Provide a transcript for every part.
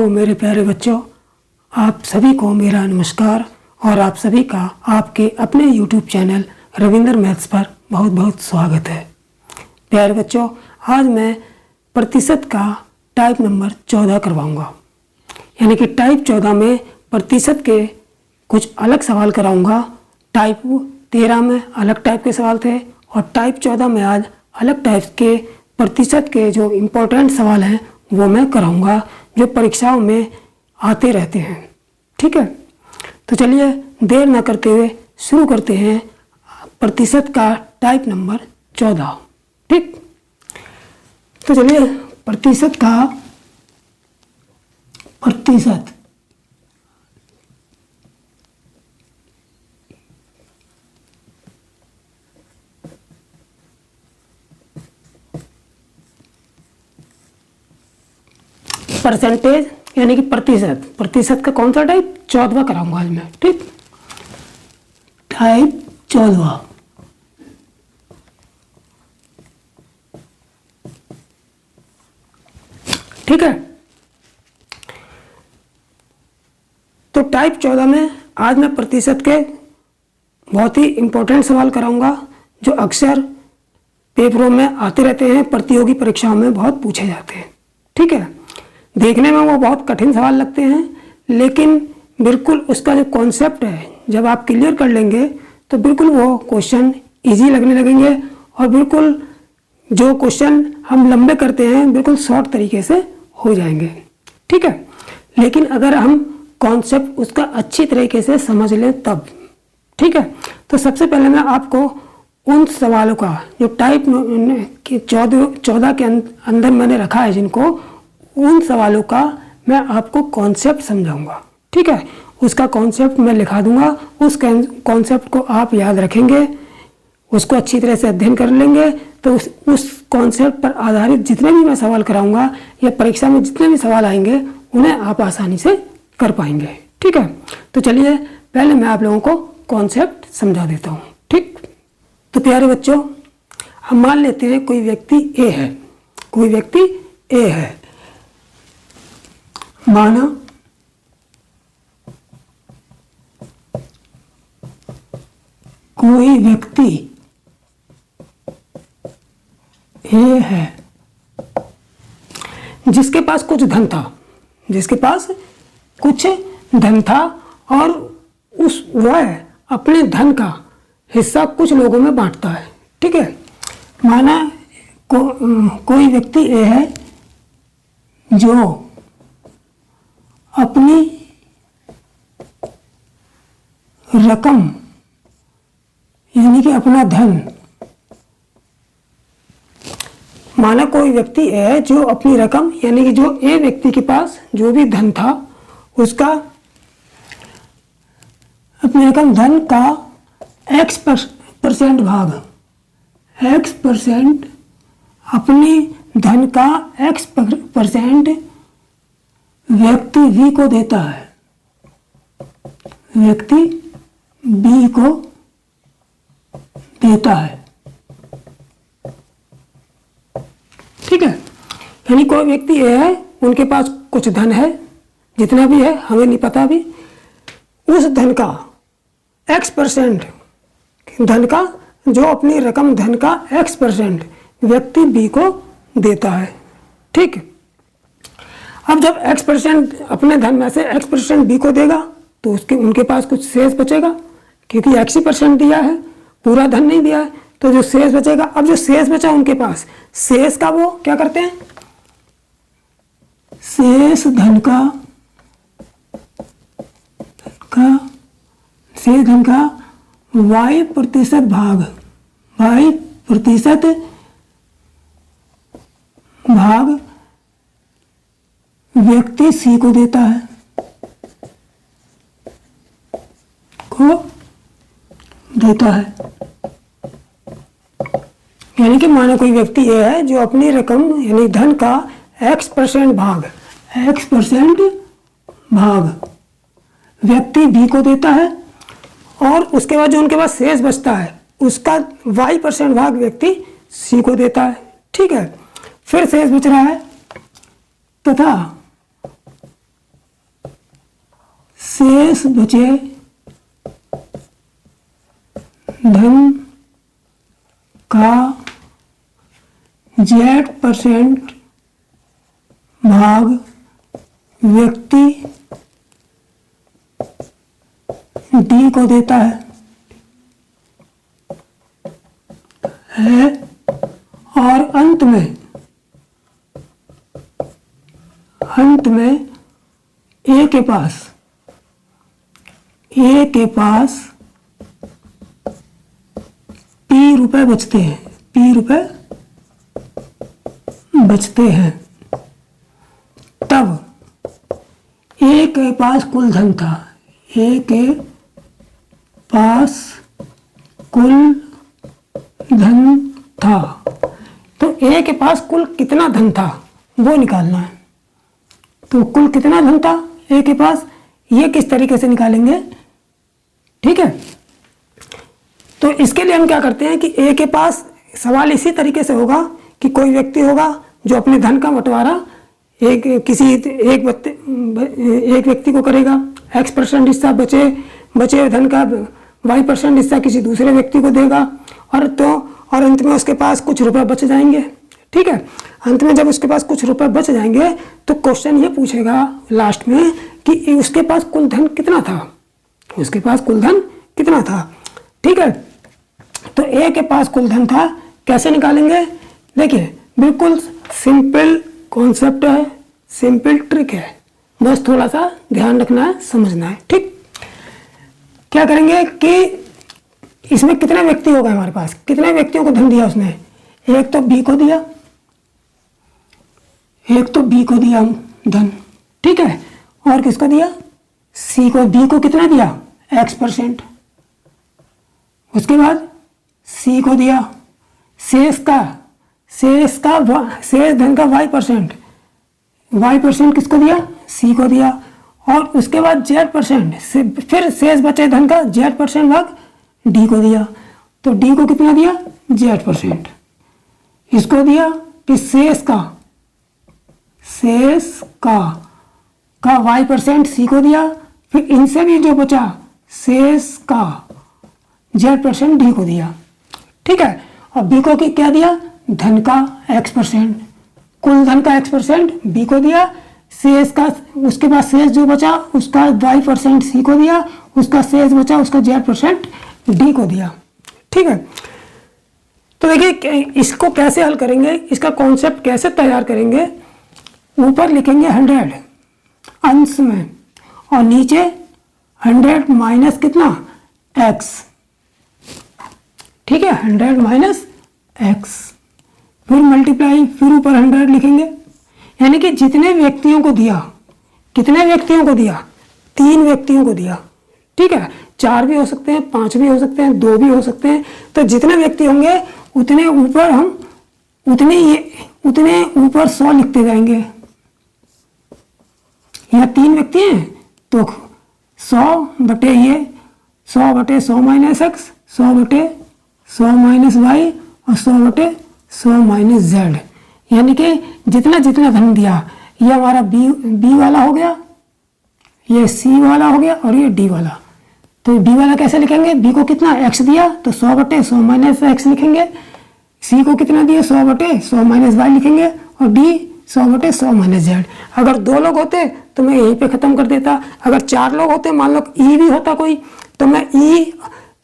Hello मेरे प्यारे बच्चों, आप सभी को मेरा नमस्कार और आप सभी का आपके अपने YouTube चैनल रविंद्र मैथ्स पर बहुत बहुत स्वागत है। प्यारे बच्चों, आज मैं प्रतिशत का टाइप नंबर 14 करवाऊंगा। यानी कि टाइप 14 में प्रतिशत के कुछ अलग सवाल कराऊंगा। टाइप 13 में अलग टाइप के सवाल थे और टाइप 14 में आज अलग टाइप के प्रतिशत के जो इम्पोर्टेंट सवाल हैं वो मैं कराऊंगा, जो परीक्षाओं में आते रहते हैं। ठीक है, तो चलिए देर न करते हुए शुरू करते हैं प्रतिशत का टाइप नंबर 14। ठीक, तो चलिए प्रतिशत का प्रतिशत परसेंटेज यानी कि प्रतिशत का कौन सा टाइप 14वां कराऊंगा आज मैं। ठीक, टाइप 14। ठीक है, तो टाइप 14 में आज मैं प्रतिशत के बहुत ही इंपॉर्टेंट सवाल कराऊंगा, जो अक्सर पेपरों में आते रहते हैं, प्रतियोगी परीक्षाओं में बहुत पूछे जाते हैं। ठीक है, देखने में वो बहुत कठिन सवाल लगते हैं, लेकिन बिल्कुल उसका जो कॉन्सेप्ट है जब आप क्लियर कर लेंगे तो बिल्कुल वो क्वेश्चन इजी लगने लगेंगे और बिल्कुल जो क्वेश्चन हम लंबे करते हैं बिल्कुल शॉर्ट तरीके से हो जाएंगे। ठीक है, लेकिन अगर हम कॉन्सेप्ट उसका अच्छी तरीके से समझ लें तब। ठीक है, तो सबसे पहले मैं आपको उन सवालों का जो टाइप के 14 के अंदर मैंने रखा है, जिनको उन सवालों का मैं आपको कॉन्सेप्ट समझाऊंगा। ठीक है, उसका कॉन्सेप्ट मैं लिखा दूंगा, उस कॉन्सेप्ट को आप याद रखेंगे, उसको अच्छी तरह से अध्ययन कर लेंगे, तो उस कॉन्सेप्ट पर आधारित जितने भी मैं सवाल कराऊंगा या परीक्षा में जितने भी सवाल आएंगे उन्हें आप आसानी से कर पाएंगे। ठीक है, तो चलिए पहले मैं आप लोगों को कॉन्सेप्ट समझा देता हूँ। ठीक, तो प्यारे बच्चों, हम मान लेते हैं कोई व्यक्ति ए है, कोई व्यक्ति ए है। माना कोई व्यक्ति ए है जिसके पास कुछ धन था, जिसके पास कुछ धन था और वह अपने धन का हिस्सा कुछ लोगों में बांटता है। ठीक है, माना कोई व्यक्ति ए है जो अपनी रकम यानी कि अपना धन, माना कोई व्यक्ति है जो अपनी रकम यानी कि जो ए व्यक्ति के पास जो भी धन था उसका अपनी रकम धन का X% भाग, X% अपनी धन का X% व्यक्ति बी को देता है, व्यक्ति बी को देता है। ठीक है, यानी कोई व्यक्ति ये है, उनके पास कुछ धन है, जितना भी है हमें नहीं पता भी, उस धन का X% धन का, जो अपनी रकम धन का X% व्यक्ति बी को देता है। ठीक, अब जब X% अपने धन में से X% बी को देगा तो उनके पास कुछ शेष बचेगा, क्योंकि X% दिया है, पूरा धन नहीं दिया है, तो जो शेष बचेगा, अब जो शेष बचा उनके पास, शेष का वो क्या करते हैं, शेष धन का Y% भाग, Y% भाग व्यक्ति सी को देता है, यानी कि मानो कोई व्यक्ति ये है जो अपनी रकम यानी धन का X% भाग व्यक्ति बी को देता है, और उसके बाद जो उनके पास शेष बचता है उसका Y% भाग व्यक्ति सी को देता है। ठीक है, फिर शेष बच रहा है तथा शेष बचे धन का Z% भाग व्यक्ति डी को देता है और अंत में ए के पास P रुपए बचते हैं। तब ए के पास कुल धन था, तो ए के पास कुल कितना धन था वो निकालना है। तो कुल कितना धन था ए के पास, ये किस तरीके से निकालेंगे, ठीक है। तो इसके लिए हम क्या करते हैं कि ए के पास सवाल इसी तरीके से होगा कि कोई व्यक्ति होगा जो अपने धन का बंटवारा एक व्यक्ति को करेगा, X% हिस्सा बचे धन का Y% हिस्सा किसी दूसरे व्यक्ति को देगा और अंत में उसके पास कुछ रुपए बच जाएंगे, ठीक है। अंत में जब उसके पास कुछ रुपए बच जाएंगे तो क्वेश्चन ये पूछेगा लास्ट में कि उसके पास कुल धन कितना था, ठीक है। तो ए के पास कुल धन था, कैसे निकालेंगे, देखिए बिल्कुल सिंपल कॉन्सेप्ट है, सिंपल ट्रिक है, बस थोड़ा सा ध्यान रखना है, समझना है, ठीक। क्या करेंगे कि इसमें कितने व्यक्ति हो गए हमारे पास, कितने व्यक्तियों को धन दिया उसने, एक तो बी को दिया धन, ठीक है, और किसको दिया, सी को, बी को कितना दिया X%, उसके बाद सी को दिया शेष धन का Y% किसको दिया, सी को दिया, और उसके बाद Z% फिर शेष बचे धन का Z% भाग डी को दिया। तो डी को कितना दिया, Z%, इसको दिया, फिर शेष का Y% सी को दिया, फिर इनसे भी जो बचा शेष का Z% डी को दिया, ठीक है। और बी को क्या दिया, धन का X%, कुल धन का X% बी को दिया, शेष का उसके बाद शेष जो बचा उसका Y% सी को दिया, उसका शेष बचा उसका Z% डी को दिया, ठीक है। तो देखिए इसको कैसे हल करेंगे, इसका कॉन्सेप्ट कैसे तैयार करेंगे, ऊपर लिखेंगे 100 अंश में और नीचे 100 माइनस कितना x, ठीक है, 100 माइनस x, फिर मल्टीप्लाई, फिर ऊपर 100 लिखेंगे। यानी कि जितने व्यक्तियों को दिया, कितने व्यक्तियों को दिया, 3 व्यक्तियों को दिया, ठीक है। 4 भी हो सकते हैं, 5 भी हो सकते हैं, 2 भी हो सकते हैं। तो जितने व्यक्ति होंगे उतने ऊपर हम उतने ऊपर 100 लिखते जाएंगे। यहाँ 3 व्यक्ति हैं तो 100 बटे 100 माइनस x, 100 बटे 100 माइनस y और 100 बटे 100 माइनस z। यानी कि जितना धन दिया, ये हमारा बी वाला हो गया, ये सी वाला हो गया और ये डी वाला। तो बी वाला कैसे लिखेंगे, बी को कितना x दिया तो 100 बटे 100 माइनस x लिखेंगे, सी को कितना दिया 100 बटे 100 माइनस y लिखेंगे और डी 100 बटे 100 माइनस z। अगर 2 लोग होते तो मैं यहीं पे ख़त्म कर देता, अगर 4 लोग होते, मान लो ई भी होता कोई, तो मैं ई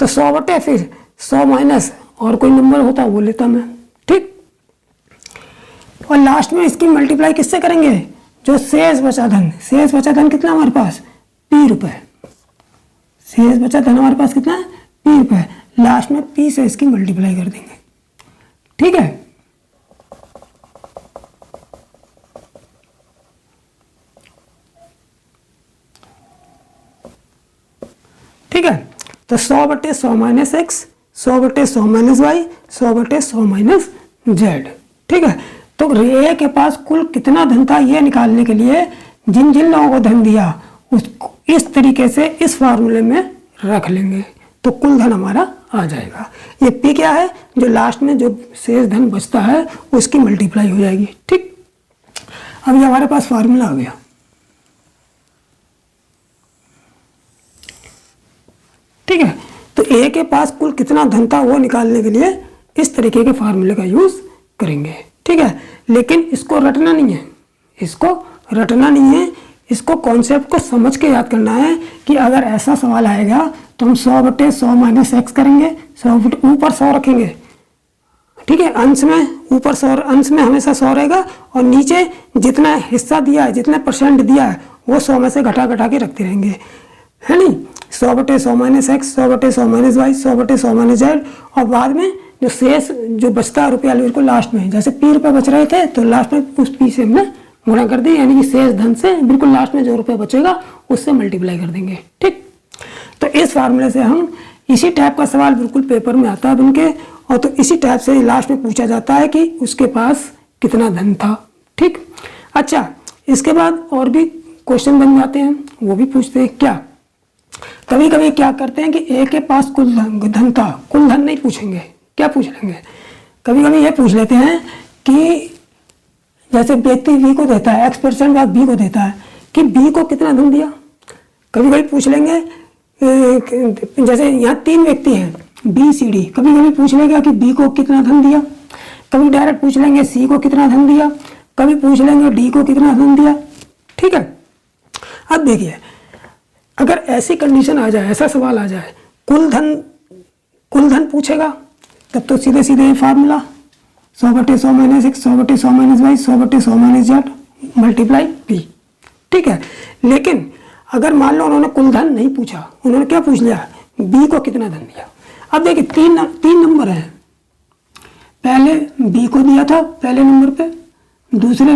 तो 100 बटे फिर 100 माइनस और कोई नंबर होता वो लेता मैं, ठीक। और लास्ट में इसकी मल्टीप्लाई किससे करेंगे, जो शेष बचा धन कितना हमारे पास P रुपए, शेष बचा धन हमारे पास कितना है P रुपए, लास्ट में P से इसकी मल्टीप्लाई कर देंगे, ठीक है। ठीक है, तो 100 बटे 100 माइनस x, 100 बटे 100 माइनस y, 100 बटे 100 माइनस z, ठीक है। तो ए के पास कुल कितना धन था ये निकालने के लिए जिन लोगों को धन दिया उसको इस तरीके से इस फार्मूले में रख लेंगे तो कुल धन हमारा आ जाएगा। ये पी क्या है, जो लास्ट में जो शेष धन बचता है उसकी मल्टीप्लाई हो जाएगी, ठीक। अब ये हमारे पास फार्मूला आ गया। ए के पास कुल कितना धन था वो निकालने के लिए इस तरीके के फार्मूले का यूज करेंगे। ठीक है, लेकिन इसको रटना नहीं है, इसको रटना नहीं है, इसको कॉन्सेप्ट को समझ के याद करना है कि अगर ऐसा सवाल आएगा तो हम 100/100 माइनस एक्स करेंगे, 100 ऊपर 100 रखेंगे। ठीक है, अंश में ऊपर 100, अंश में हमेशा 100 रहेगा और नीचे जितना हिस्सा दिया है, जितना परसेंट दिया है वो 100 में से घटा के रखते रहेंगे, है नहीं। 100/100 minus x, 100/100 minus y, 100/100 minus z, और बाद में जो शेष जो बचता है रुपया बिल्कुल लास्ट में, जैसे P रुपये बच रहे थे तो लास्ट में उस P से हमने गुणा कर दी, यानी कि शेष धन से बिल्कुल लास्ट में जो रुपया बचेगा उससे मल्टीप्लाई कर देंगे। ठीक, तो इस फार्मूले से हम इसी टाइप का सवाल बिल्कुल पेपर में आता है बनके, और तो इसी टाइप से लास्ट में पूछा जाता है कि उसके पास कितना धन था। ठीक, अच्छा, इसके बाद और भी क्वेश्चन बन जाते हैं, वो भी पूछते हैं। क्या कभी कभी क्या करते हैं कि ए के पास कुल धन था, कुल धन नहीं पूछेंगे, क्या पूछ लेंगे, कभी कभी ये पूछ लेते हैं कि जैसे व्यक्ति बी को देता है X% बाद बी को देता है कि बी को कितना धन दिया। कभी कभी पूछ लेंगे, जैसे यहाँ 3 व्यक्ति हैं बी सी डी, कभी कभी पूछ लेंगे कि बी को कितना धन दिया, कभी डायरेक्ट पूछ लेंगे सी को कितना धन दिया, कभी पूछ लेंगे डी को कितना धन दिया। ठीक है, अब देखिए अगर ऐसी कंडीशन आ जाए, ऐसा सवाल आ जाए, कुल धन पूछेगा, तब तो सीधे सीधे formula 100/100 minus x, 100/100 minus y, 100/100 minus z multiply p. ठीक है, लेकिन अगर मान लो उन्होंने कुल धन नहीं पूछा, उन्होंने क्या पूछ लिया, बी को कितना धन दिया। अब देखिए तीन नंबर हैं, पहले बी को दिया था पहले नंबर पे, दूसरे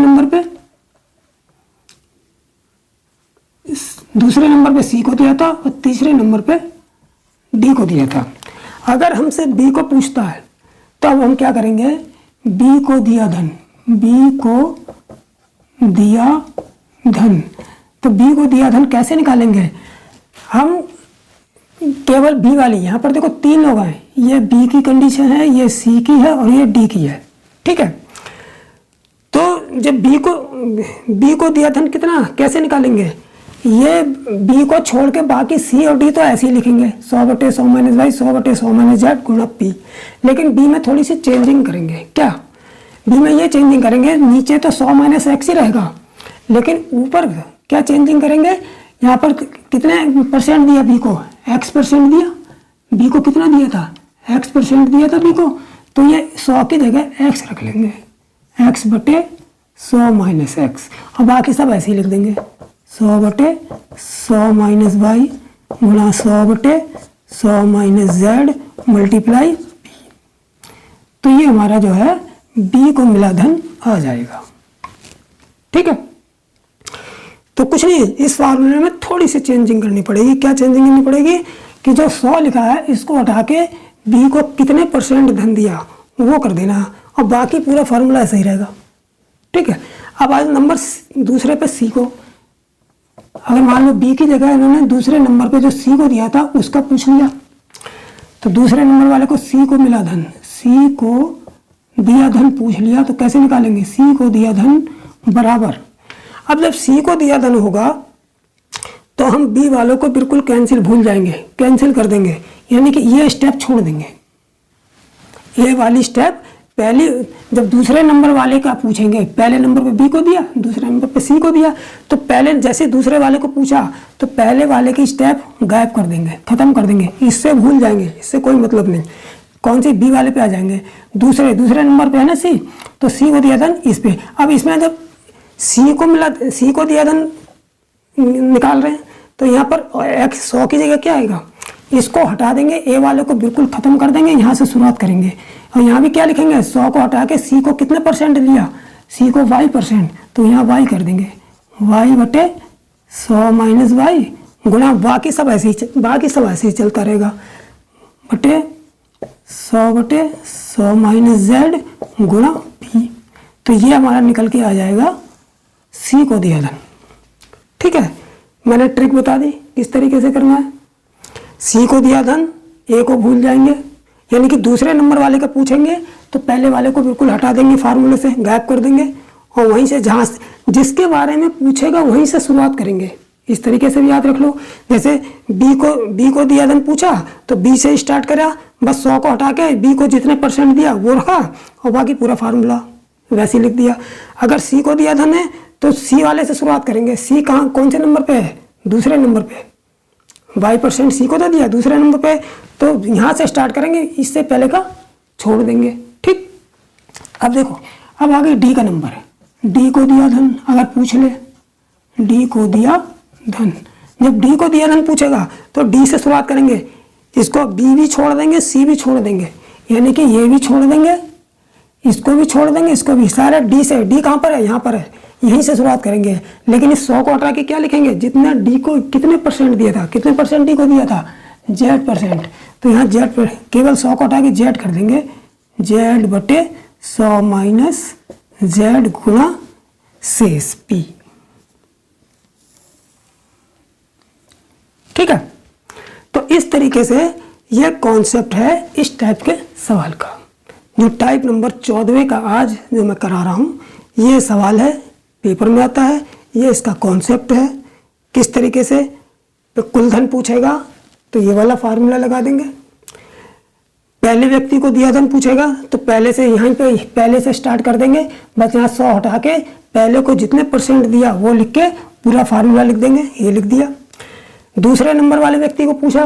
नंबर पे सी को दिया था और तीसरे नंबर पे डी को दिया था। अगर हमसे बी को पूछता है तो अब हम क्या करेंगे, बी को दिया धन, बी को दिया धन, तो बी को दिया धन कैसे निकालेंगे हम, केवल बी वाली, यहाँ पर देखो 3 लोग हैं, ये बी की कंडीशन है, ये सी की है और ये डी की है। ठीक है, तो जब बी को दिया धन कितना कैसे निकालेंगे, ये बी को छोड़ के बाकी सी और डी तो ऐसे ही लिखेंगे 100/100 माइनस वाई, 100/100 माइनस जेड गुणा पी। लेकिन बी में थोड़ी सी चेंजिंग करेंगे। क्या बी में ये चेंजिंग करेंगे, नीचे तो 100 माइनस एक्स ही रहेगा, लेकिन ऊपर क्या चेंजिंग करेंगे, यहाँ पर कितने परसेंट दिया बी को, X% दिया, बी को कितना दिया था, X% दिया था बी को, तो ये 100 की जगह x रख लेंगे, X/100 माइनस एक्स, और बाकी सब ऐसे ही लिख देंगे 100/100 माइनस वाई गुणा 100/100 माइनस जेड मल्टीप्लाई बी। तो ये हमारा जो है बी को मिला धन आ जाएगा। ठीक है, तो कुछ नहीं, इस फार्मूले में थोड़ी सी चेंजिंग करनी पड़ेगी। क्या चेंजिंग करनी पड़ेगी कि जो 100 लिखा है इसको हटा के बी को कितने % धन दिया वो कर देना, और बाकी पूरा फार्मूला ऐसा ही रहेगा। ठीक है, अब आज नंबर दूसरे पे सी को, अगर मान लो बी की जगह इन्होंने दूसरे नंबर पे जो सी को दिया था उसका पूछ लिया, तो दूसरे नंबर वाले को सी को मिला धन, सी को दिया धन पूछ लिया, तो कैसे निकालेंगे, सी को दिया धन बराबर। अब जब सी को दिया धन होगा तो हम बी वालों को बिल्कुल भूल जाएंगे, कैंसिल कर देंगे, यानी कि ये स्टेप छोड़ देंगे। ये वाली स्टेप पहली, जब दूसरे नंबर वाले का पूछेंगे, पहले नंबर पे बी को दिया, दूसरे नंबर पे सी को दिया, तो पहले जैसे दूसरे वाले को पूछा तो पहले वाले की स्टेप गायब कर देंगे, खत्म कर देंगे, इससे भूल जाएंगे, इससे कोई मतलब नहीं। कौन सी, बी वाले पे आ जाएंगे, दूसरे नंबर पे है ना सी, तो सी को दिया धन इस पे। अब इसमें जब सी को दिया धन निकाल रहे हैं तो यहाँ पर x 100 की जगह क्या आएगा, इसको हटा देंगे, ए वाले को बिल्कुल खत्म कर देंगे, यहाँ से शुरुआत करेंगे, और यहाँ भी क्या लिखेंगे, 100 को हटा के सी को कितने % लिया, सी को y%, तो यहाँ y कर देंगे, y/100 माइनस वाई गुणा बाकी सब ऐसे ही चलता रहेगा, बटे 100/100 माइनस जेड गुणा p। तो ये हमारा निकल के आ जाएगा सी को दिया धन। ठीक है, मैंने ट्रिक बता दी किस तरीके से करना है। सी को दिया धन, ए को भूल जाएंगे, यानी कि दूसरे नंबर वाले का पूछेंगे तो पहले वाले को बिल्कुल हटा देंगे, फार्मूले से गायब कर देंगे, और वहीं से जहाँ जिसके बारे में पूछेगा वहीं से शुरुआत करेंगे, इस तरीके से भी याद रख लो। जैसे बी को दिया धन पूछा तो बी से स्टार्ट करा, बस 100 को हटा के बी को जितने % दिया वो रखा और बाकी पूरा फार्मूला वैसे ही लिख दिया। अगर सी को दिया धन है तो सी वाले से शुरुआत करेंगे। सी कहाँ कौन से नंबर पे है? दूसरे नंबर पे। y% सी को दे दिया दूसरे नंबर पे, तो यहाँ से स्टार्ट करेंगे, इससे पहले का छोड़ देंगे। ठीक, अब देखो, अब आगे डी का नंबर है। डी को दिया धन अगर पूछ ले, डी को दिया धन, जब डी को दिया धन पूछेगा तो डी से शुरुआत करेंगे, इसको बी भी छोड़ देंगे, सी भी छोड़ देंगे, यानी कि ये भी छोड़ देंगे, इसको भी छोड़ देंगे, इसको भी, सारे डी से। डी कहाँ पर है? यहाँ पर है, यहीं से शुरुआत करेंगे। लेकिन इस 100 को हटा के क्या लिखेंगे? जितना डी को कितने % दिया था, कितने % डी को दिया था? Z%। तो यहाँ Z पर केवल 100 को हटा के Z कर देंगे, Z/100 माइनस Z गुणा शेष P। ठीक है, तो इस तरीके से यह कॉन्सेप्ट है इस टाइप के सवाल का। जो टाइप नंबर 14वें का आज जो मैं करा रहा हूँ, ये सवाल है, पेपर में आता है, ये इसका कॉन्सेप्ट है। किस तरीके से तो कुल धन पूछेगा तो ये वाला फार्मूला लगा देंगे। पहले व्यक्ति को दिया धन पूछेगा तो पहले से यहाँ पे पहले से स्टार्ट कर देंगे, बस यहाँ 100 हटा के पहले को जितने % दिया वो लिख के पूरा फार्मूला लिख देंगे, ये लिख दिया। दूसरे नंबर वाले व्यक्ति को पूछा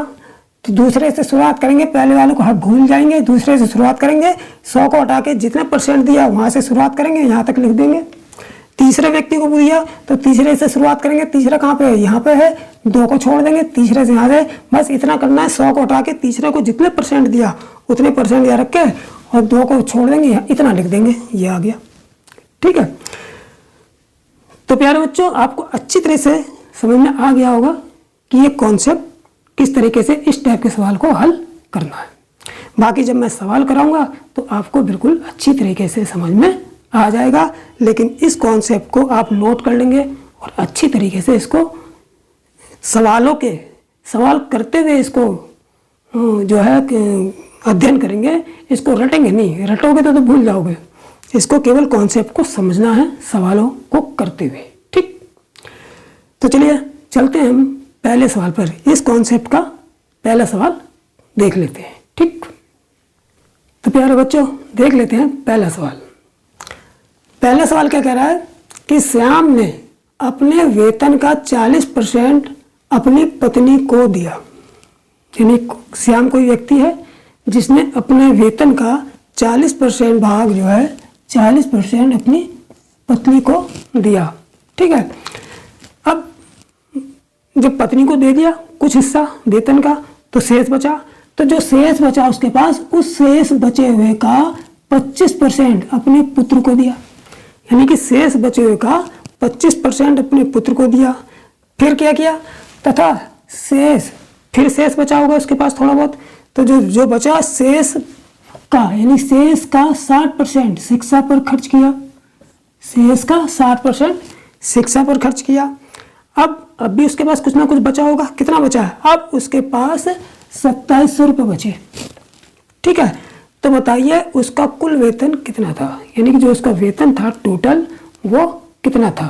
तो दूसरे से शुरुआत करेंगे, पहले वाले को हम भूल जाएंगे, दूसरे से शुरुआत करेंगे, 100 को हटा के जितने % दिया वहाँ से शुरुआत करेंगे, यहाँ तक लिख देंगे। तीसरे व्यक्ति को दिया तो तीसरे से शुरुआत करेंगे, तीसरा कहाँ पे है? यहाँ पे है, 2 को छोड़ देंगे, तीसरे से यहाँ से, बस इतना करना है। 100 को हटा के तीसरे को जितने % दिया उतने % यहाँ रख के और 2 को छोड़ देंगे, इतना लिख देंगे, ये आ गया। ठीक है, तो प्यारे बच्चों, आपको अच्छी तरह से समझ में आ गया होगा कि ये कॉन्सेप्ट किस तरीके से इस टाइप के सवाल को हल करना है। बाकी जब मैं सवाल कराऊंगा तो आपको बिल्कुल अच्छी तरीके से समझ में आ जाएगा, लेकिन इस कॉन्सेप्ट को आप नोट कर लेंगे और अच्छी तरीके से इसको सवाल करते हुए इसको जो है अध्ययन करेंगे। इसको रटेंगे नहीं, रटोगे तो भूल जाओगे। इसको केवल कॉन्सेप्ट को समझना है सवालों को करते हुए। ठीक, तो चलिए चलते हैं हम पहले सवाल पर। इस कॉन्सेप्ट का पहला सवाल देख लेते हैं। ठीक, तो प्यारे बच्चों देख लेते हैं पहला सवाल। पहला सवाल क्या कह रहा है कि श्याम ने अपने वेतन का 40% अपनी पत्नी को दिया। यानी श्याम कोई व्यक्ति है जिसने अपने वेतन का 40% भाग जो है 40% अपनी पत्नी को दिया। ठीक है, अब जब पत्नी को दे दिया कुछ हिस्सा वेतन का तो शेष बचा, तो जो शेष बचा उसके पास, उस शेष बचे हुए का 25% अपने पुत्र को दिया। यानी कि शेष बचे हुए का 25% अपने पुत्र को दिया। फिर क्या किया? तथा फिर शेष बचा होगा उसके पास थोड़ा बहुत, तो जो बचा शेष का, यानी शेष का 60% शिक्षा पर खर्च किया। शेष का 60% शिक्षा पर खर्च किया। अब भी उसके पास कुछ ना कुछ बचा होगा। कितना बचा है? अब उसके पास 2700 रुपये बचे। ठीक है, तो बताइए उसका कुल वेतन कितना था, यानी कि जो उसका वेतन था टोटल वो कितना था।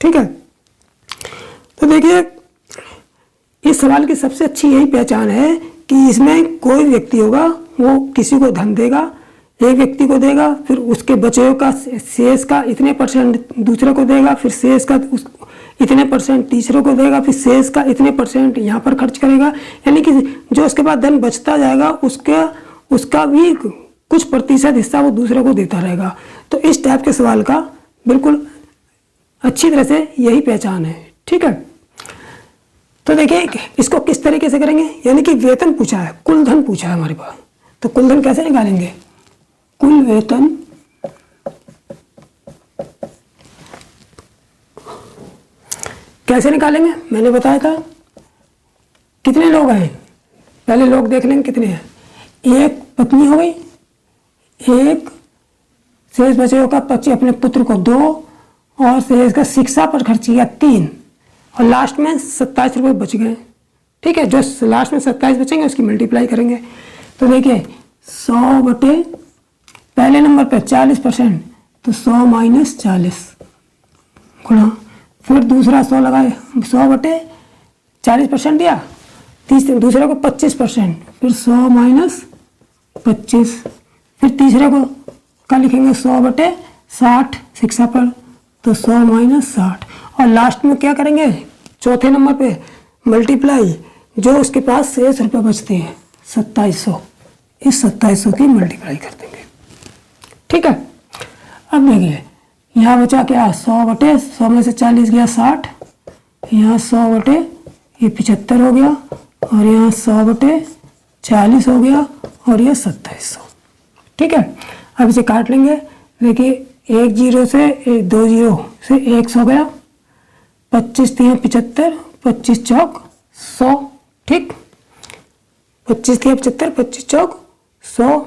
ठीक है, तो देखिए इस सवाल की सबसे अच्छी यही पहचान है कि इसमें कोई व्यक्ति होगा वो किसी को धन देगा, एक व्यक्ति को देगा, फिर उसके बचे हुए का शेष का इतने % दूसरे को देगा, फिर शेष का इतने % तीसरे को देगा, फिर शेष का इतने % यहाँ पर खर्च करेगा। यानी कि जो उसके बाद धन बचता जाएगा उसका भी कुछ प्रतिशत हिस्सा वो दूसरे को देता रहेगा। तो इस टाइप के सवाल का बिल्कुल अच्छी तरह से यही पहचान है। ठीक है, तो देखिए इसको किस तरीके से करेंगे, यानी कि वेतन पूछा है, कुल धन पूछा है हमारे पास, तो कुल धन कैसे निकालेंगे? कुल वेतन कैसे निकालेंगे मैंने बताया था। कितने लोग हैं पहले लोग देख लेंगे कितने हैं। एक पत्नी हो गई, एक शेष बचे का 25 अपने पुत्र को 2 और शेष का शिक्षा पर खर्च किया 3 और लास्ट में 27 रुपये बच गए। ठीक है, जो लास्ट में 27 बचेंगे उसकी मल्टीप्लाई करेंगे। तो देखिए 100 बटे पहले नंबर पे 40%, तो 100 माइनस 40 गुणा, फिर दूसरा 100 लगाए, 100/40% दिया, दूसरे को 25%, फिर 100 माइनस 25, फिर तीसरे को क्या लिखेंगे 100/60 शिक्षा पर, तो 100 माइनस 60, और लास्ट में क्या करेंगे चौथे नंबर पे मल्टीप्लाई जो उसके पास शेष रुपये बचते हैं 2700, इस 2700 की मल्टीप्लाई कर देंगे। ठीक है, अब देखिए यहाँ बचा क्या 100/100 में से 40 गया 60, यहाँ 100/75 हो गया, और यहाँ 100/40 हो गया, और ये 2700। ठीक है, अब इसे काट लेंगे। देखिए 1 0 से 2 0 से 100 गया, 25 3 75, 25 चौक 100। ठीक, 25 3 75, 25 चौक 100।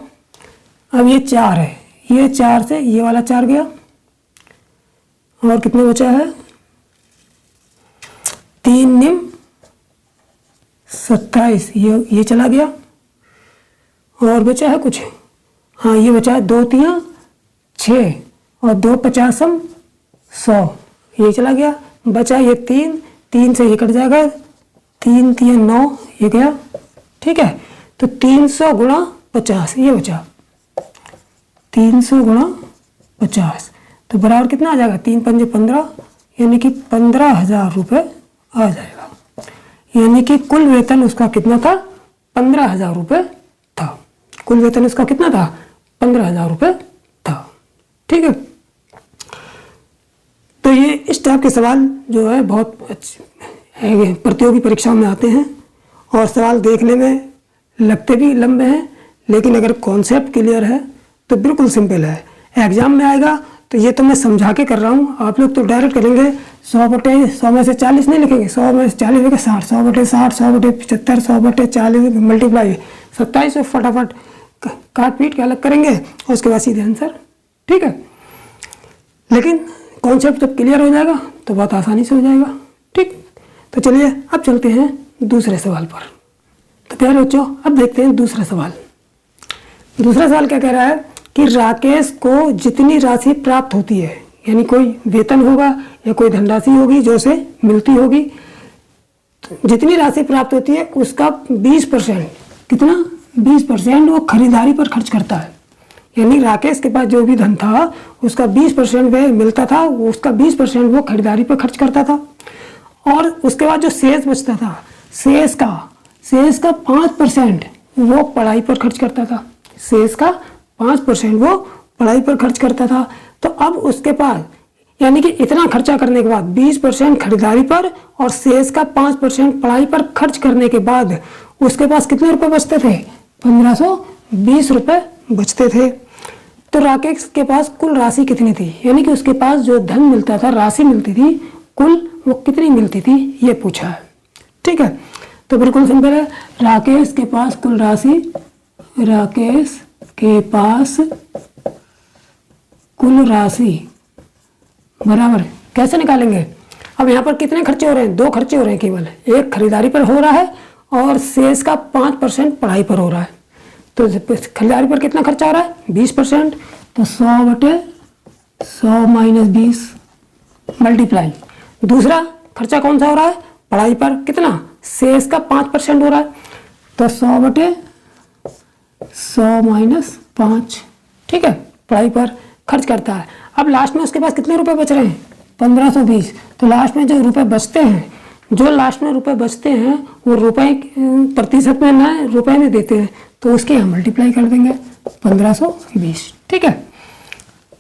अब ये 4 है, ये 4 से ये वाला 4 गया, और कितने बचा है 3 निम 27, ये चला गया, और बचा है कुछ, हाँ ये बचा है 2 3 6 और 2 50 100, ये चला गया, बचा ये 3 से ये कट जाएगा, 3 3 9 ये गया। ठीक है, तो 300 गुणा 50 ये बचा, 300 गुणा 50 तो बराबर कितना आ जाएगा 3 पंजे 15, यानी कि 15,000 रुपये आ जाएगा। यानी कि कुल वेतन उसका कितना था 15,000 रुपये था। कुल वेतन उसका कितना था 15,000 रुपये था। ठीक है, तो ये इस टाइप के सवाल जो है बहुत अच्छे प्रतियोगी परीक्षाओं में आते हैं, और सवाल देखने में लगते भी लंबे हैं, लेकिन अगर कॉन्सेप्ट क्लियर है तो बिल्कुल सिंपल है। एग्जाम में आएगा तो ये तो मैं समझा के कर रहा हूँ, आप लोग तो डायरेक्ट करेंगे 100/100 में से 40 नहीं लिखेंगे, 100 में से 40 लिखेंगे 60, 100/60, 100/75, 100/40 मल्टीप्लाई 2700, फटाफट काट पीट के अलग करेंगे और उसके बाद सीधे आंसर। ठीक है, लेकिन कॉन्सेप्ट जब क्लियर हो जाएगा तो बहुत आसानी से हो जाएगा। ठीक, तो चलिए अब चलते हैं दूसरे सवाल पर। तो प्यारे बच्चों अब देखते हैं दूसरा सवाल। दूसरा सवाल क्या कह रहा है कि राकेश को जितनी राशि प्राप्त होती है, यानी कोई वेतन होगा या कोई धनराशि होगी जो उसे मिलती होगी, तो जितनी राशि प्राप्त होती है उसका 20%, कितना 20% वो खरीदारी पर खर्च करता है। यानी राकेश के पास जो भी धन था उसका 20% वह मिलता था, उसका 20% वो खरीदारी पर खर्च करता था, और उसके बाद जो शेष बचता था शेष का 5% वो पढ़ाई पर खर्च करता था। शेष का 5% वो पढ़ाई पर खर्च करता था। तो अब उसके पास यानी कि इतना खर्चा करने के बाद 20% खरीदारी पर और शेष का 5% पढ़ाई पर खर्च करने के बाद उसके पास कितने रुपए बचते थे 1520 रुपये बचते थे। तो राकेश के पास कुल राशि कितनी थी, यानी कि उसके पास जो धन मिलता था, राशि मिलती थी, कुल वो कितनी मिलती थी ये पूछा है। ठीक है, तो बिल्कुल सिंपल है। राकेश के पास कुल राशि, राकेश के पास कुल राशि बराबर कैसे निकालेंगे। अब यहाँ पर कितने खर्चे हो रहे हैं, 2 खर्चे हो रहे हैं केवल, एक खरीदारी पर हो रहा है और शेष का 5% पढ़ाई पर हो रहा है। तो खरीदारी पर कितना खर्चा हो रहा है 20%, तो 100/100 माइनस 20 मल्टीप्लाई। दूसरा खर्चा कौन सा हो रहा है पढ़ाई पर, कितना शेष का 5% हो रहा है, तो 100/100 माइनस 5। ठीक है, पढ़ाई पर खर्च करता है। अब लास्ट में उसके पास कितने रुपए बच रहे हैं 1520। तो लास्ट में जो रुपए बचते हैं, जो लास्ट में रुपए बचते हैं वो रुपए प्रतिशत में ना रुपए में देते हैं, तो उसके हम मल्टीप्लाई कर देंगे 1520। ठीक है,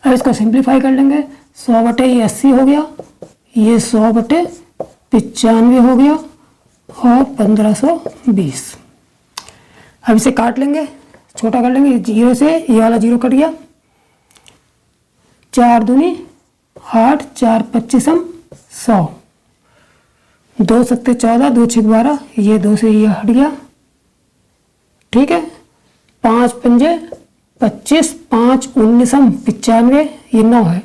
अब इसको सिंप्लीफाई कर लेंगे। 100/80 हो गया, ये 100/95 हो गया और 1520। अब इसे काट लेंगे, छोटा कर लेंगे, 0 से ये वाला 0 कट गया, 4 दूनी 8, 4 25 100, 2 सत्ते 14, 2 छिक 12, ये 2 से ये हट गया। ठीक है, 5 पंजे 25, 5 19 95, ये 9 है।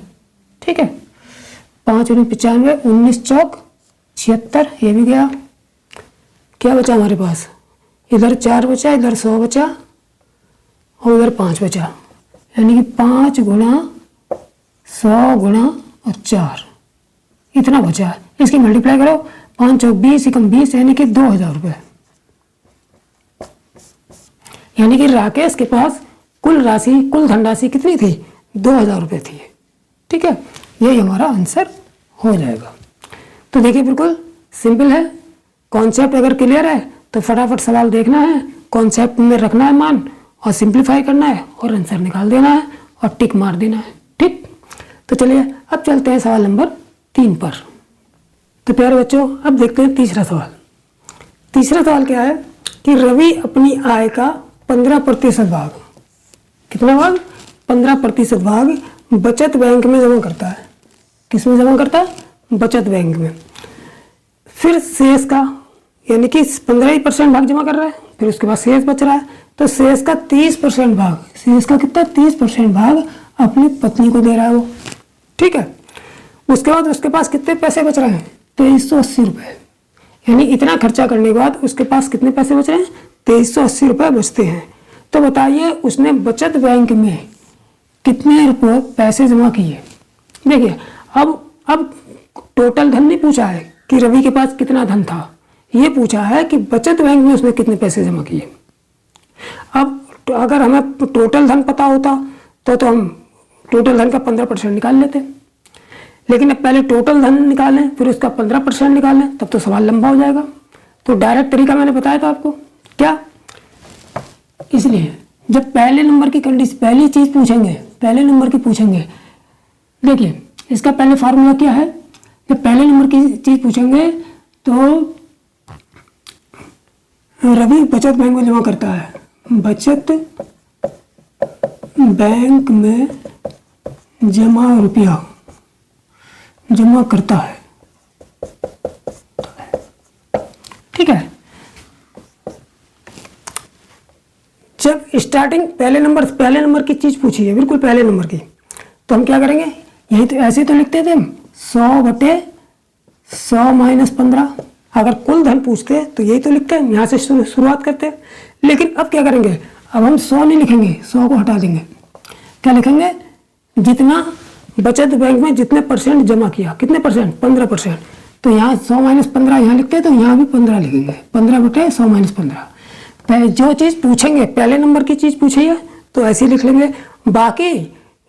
ठीक है, 5 19 95, 19 चौक 76, ये भी गया। क्या बचा हमारे पास, इधर 4 बचा, इधर 100 बचा और इधर 5 बचा, यानी कि 5 गुणा 100 गुणा और 4, कितना बचा है, इसकी मल्टीप्लाई करो, 5 चौक 20 एकम 20 यानी कि 2000 रुपये। यानी कि राकेश के पास कुल राशि, कुल धनराशि कितनी थी, 2000 रुपये थी। ठीक है, यही हमारा आंसर हो जाएगा। तो देखिए बिल्कुल सिंपल है, कॉन्सेप्ट अगर क्लियर है तो फटाफट सवाल देखना है, कॉन्सेप्ट में रखना है मान और सिंप्लीफाई करना है और आंसर निकाल देना है और टिक मार देना है। ठीक, तो चलिए अब चलते हैं सवाल नंबर 3 पर। तो प्यारे बच्चों अब देखते हैं तीसरा सवाल। तीसरा सवाल क्या है कि रवि अपनी आय का 15% भाग, कितना भाग, 15% भाग बचत बैंक में जमा करता है। किस में जमा करता है, बचत बैंक में। फिर शेष का, यानी कि 15% भाग जमा कर रहा है, फिर उसके बाद शेष बच रहा है, तो शेष का 30% भाग, शेष का कितना, 30% भाग अपनी पत्नी को दे रहा है वो। ठीक है, उसके बाद उसके पास कितने पैसे बच रहे हैं, 2380 रुपये। यानी इतना खर्चा करने के बाद उसके पास कितने पैसे बच रहे हैं, 2380 रुपये बचते हैं। तो बताइए उसने बचत बैंक में कितने रुपये पैसे जमा किए। देखिए अब टोटल धन नहीं पूछा है कि रवि के पास कितना धन था, ये पूछा है कि बचत बैंक में उसने कितने पैसे जमा किए। अब तो अगर हमें टोटल धन पता होता तो हम टोटल धन का 15% निकाल लेते, लेकिन अब पहले टोटल धन निकालें फिर उसका 15% निकालें, तब तो सवाल लंबा हो जाएगा। तो डायरेक्ट तरीका मैंने बताया था आपको, क्या, इसलिए जब पहले नंबर की कंडीशन, पहली चीज पूछेंगे, पहले नंबर की पूछेंगे, देखिए इसका पहले फार्मूला क्या है, जब पहले नंबर की चीज पूछेंगे तो रवि बचत बैंक में जमा करता है, बचत बैंक में जमा रुपया जमा करता है। ठीक है, जब स्टार्टिंग पहले नंबर की चीज पूछी है, बिल्कुल पहले नंबर की, तो हम क्या करेंगे, यही तो ऐसे तो लिखते थे हम 100/100 माइनस 15। अगर कुल धन पूछते तो यही तो लिखते हैं, यहाँ से शुरुआत करते। लेकिन अब क्या करेंगे, अब हम 100 नहीं लिखेंगे, 100 को हटा देंगे, क्या लिखेंगे, जितना बचत बैंक में जितने परसेंट जमा किया, कितने परसेंट, 15%। तो यहाँ 100 माइनस 15 यहाँ लिखते हैं, तो यहाँ भी 15 लिखेंगे, 15/100 माइनस 15। जो चीज़ पूछेंगे, पहले नंबर की चीज़ पूछी है तो ऐसे ही लिख लेंगे।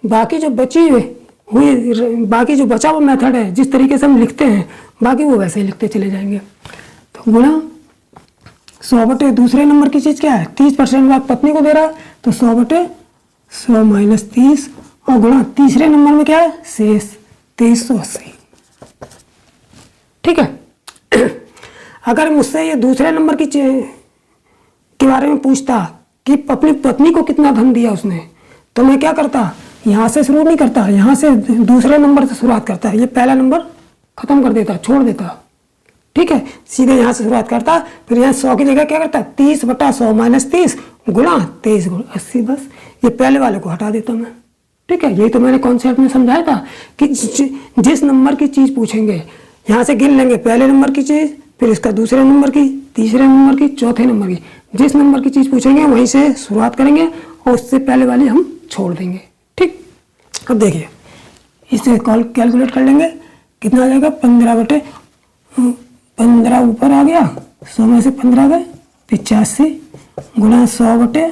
बाकी जो बची हुई, बाकी जो बचा हुआ मेथड है, जिस तरीके से हम लिखते हैं, बाकी वो वैसे ही लिखते चले जाएंगे। तो गुणा 100/, दूसरे नंबर की चीज़ क्या है, 30% भाग पत्नी को दे रहा है, तो 100/100 माइनस 30, और गुणा तीसरे नंबर में क्या है, शेष 2380। ठीक है, अगर मुझसे ये दूसरे नंबर की के बारे में पूछता कि अपनी पत्नी को कितना धन दिया उसने, तो मैं क्या करता, यहाँ से शुरू नहीं करता, यहाँ से दूसरे नंबर से शुरुआत करता है, ये पहला नंबर खत्म कर देता, छोड़ देता। ठीक है, सीधे यहाँ से शुरुआत करता, फिर यहाँ 100 की जगह क्या करता, 30/100 माइनस 30 गुणा 23/80, बस ये पहले वाले को हटा देता मैं। ठीक है, यही तो मैंने कॉन्सेप्ट में समझाया था कि जिस नंबर की चीज़ पूछेंगे यहाँ से गिन लेंगे, पहले नंबर की चीज़, फिर इसका दूसरे नंबर की, तीसरे नंबर की, चौथे नंबर की, जिस नंबर की चीज़ पूछेंगे वहीं से शुरुआत करेंगे और उससे पहले वाली हम छोड़ देंगे। ठीक, अब देखिए इसे कैलकुलेट कर लेंगे, कितना आ जाएगा, 15/15 ऊपर आ गया, 100 में से 15 गए, 85 गुणा 100/,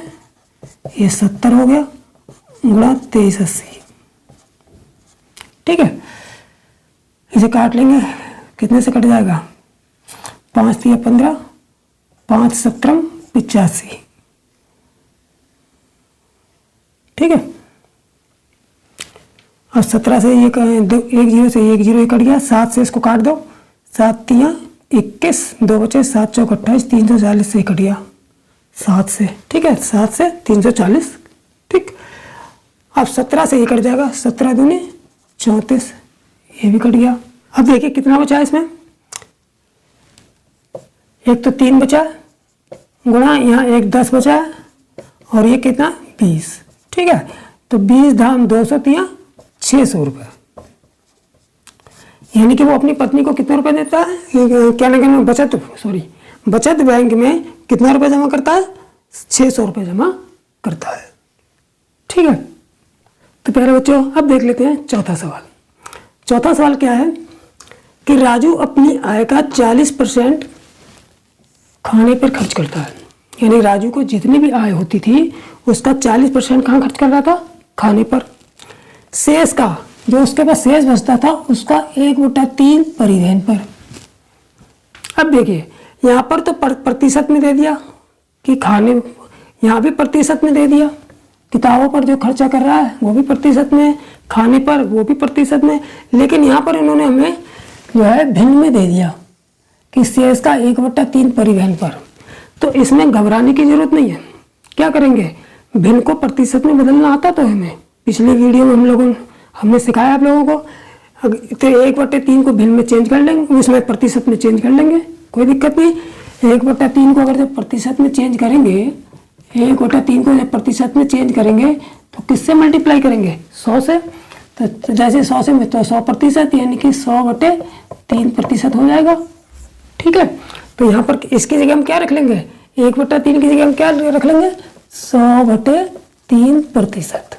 ये 70 हो गया, गुणा 2380। ठीक है, इसे काट लेंगे, कितने से कट जाएगा, 5 × 15, 5 × 17 85। ठीक है, और 17 से एक 0 से 1 0 कट गया, 7 से इसको काट दो, 7 × 3 21, 2 बचे, 7 × 4 28, 340 से कट गया 7 से। ठीक है, 7 से 340। ठीक, अब 17 से ये कट जाएगा, 17 दूनी 34, ये भी कट गया। अब देखिए कितना बचा इसमें, एक तो 3 बचा, गुणा यहाँ एक 10 बचा, और ये कितना 20। ठीक है, तो 20 धाम 200 × 600 रुपये, यानी कि वो अपनी पत्नी को कितने रुपए देता है, क्या ना कहना, बचत बैंक में कितना रुपए जमा करता है, 600 रुपये जमा करता है। ठीक है, तो प्यारे बच्चों अब देख लेते हैं चौथा सवाल। चौथा सवाल क्या है कि राजू अपनी आय का 40% खाने पर खर्च करता है। यानी राजू को जितनी भी आय होती थी उसका 40% कहाँ खर्च कर रहा था? खाने पर। शेष का, जो उसके पास शेष बचता था उसका 1/3 परिवहन पर। अब देखिए यहाँ पर तो प्रतिशत में दे दिया कि खाने, यहाँ भी प्रतिशत में दे दिया, किताबों पर जो खर्चा कर रहा है वो भी प्रतिशत में, खाने पर वो भी प्रतिशत में, लेकिन यहाँ पर इन्होंने हमें जो है भिन्न में दे दिया कि शेष का 1/3 परिवहन पर। तो इसमें घबराने की जरूरत नहीं है। क्या करेंगे? भिन्न को प्रतिशत में बदलना आता तो हमें, पिछले वीडियो में हमने सिखाया आप लोगों को। तो 1/3 को भिन्न में चेंज कर लेंगे, उसमें प्रतिशत में चेंज कर लेंगे, कोई दिक्कत नहीं। 1/3 को अगर जब प्रतिशत में चेंज करेंगे, 1/3 को जब प्रतिशत में चेंज करेंगे तो किससे मल्टीप्लाई करेंगे? 100 से। तो जैसे 100 से में तो 100%, यानी कि 100/3% हो जाएगा। ठीक है, तो यहाँ पर इसकी जगह हम क्या रख लेंगे? 1/3 की जगह हम क्या रख लेंगे? 100/3%।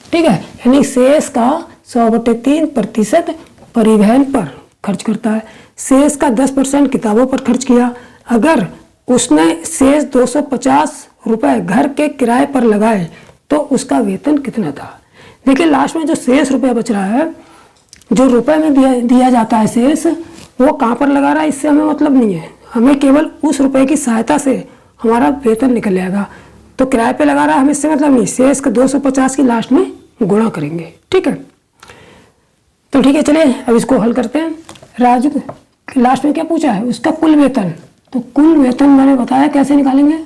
ठीक है, यानी शेष का 100/3% परिवहन पर खर्च करता है। शेष का 10% किताबों पर खर्च किया। अगर उसने शेष 250 रुपए घर के किराए पर लगाए तो उसका वेतन कितना था? देखिए लास्ट में जो शेष रुपया बच रहा है, जो रुपए में दिया जाता है शेष, वो कहाँ पर लगा रहा है इससे हमें मतलब नहीं है। हमें केवल उस रुपए की सहायता से हमारा वेतन निकल जाएगा। तो किराए पे लगा रहा है, हमें इससे मतलब नहीं। शेष का 250 की लास्ट में गुणा करेंगे। ठीक है, तो ठीक है, चलिए अब इसको हल करते हैं। राजू लास्ट में क्या पूछा है? उसका कुल वेतन। तो कुल वेतन मैंने बताया कैसे निकालेंगे।